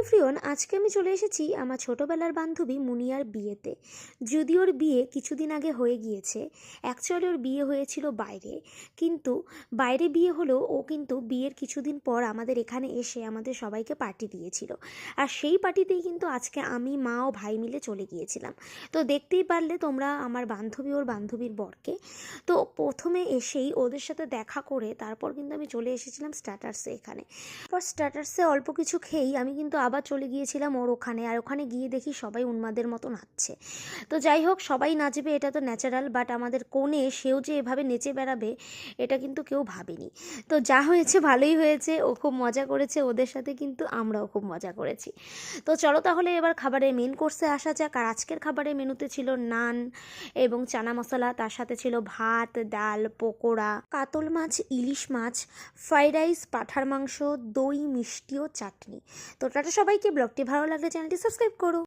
Everyone, আজকে আমি চলে এসেছি আমার ছোটোবেলার বান্ধবী মুনিয়ার বিয়েতে। যদিও ওর বিয়ে কিছুদিন আগে হয়ে গিয়েছে। অ্যাকচুয়ালি ওর বিয়ে হয়েছিল বাইরে, কিন্তু বাইরে বিয়ে হলেও ও কিন্তু বিয়ের কিছুদিন পর আমাদের এখানে এসে আমাদের সবাইকে পার্টি দিয়েছিল। আর সেই পার্টিতেই কিন্তু আজকে আমি, মা ও ভাই মিলে চলে গিয়েছিলাম। তো দেখতেই পারলে তোমরা আমার বান্ধবী ওর বান্ধবীর বরকে। তো প্রথমে এসেই ওদের সাথে দেখা করে তারপর কিন্তু আমি চলে এসেছিলাম স্টার্টার্সে। এখানে পর স্টার্টার্সে অল্প কিছু খেয়েই আমি কিন্তু আবার চলে গিয়েছিলাম ওর ওখানে। আর ওখানে গিয়ে দেখি সবাই উন্মাদের মতো নাচছে। তো যাই হোক, সবাই নাচবে এটা তো ন্যাচারাল, বাট আমাদের কোণে সেও যে এভাবে নেচে বেড়াবে এটা কিন্তু কেউ ভাবেনি। তো যা হয়েছে ভালোই হয়েছে, ও খুব মজা করেছে, ওদের সাথে কিন্তু আমরাও খুব মজা করেছি। তো চলো তাহলে এবার খাবারের মেন কোর্সে আসা যাক। আর আজকের খাবারের মেনুতে ছিল নান এবং চানা মশলা, তার সাথে ছিল ভাত, ডাল, পকোড়া, কাতল মাছ, ইলিশ মাছ, ফ্রাইড রাইস, পাঁঠার মাংস, দই, মিষ্টি ও চাটনি। তো টাটা সবাইকে। ব্লগটি ভালো লাগলে চ্যানেলটি সাবস্ক্রাইব করো।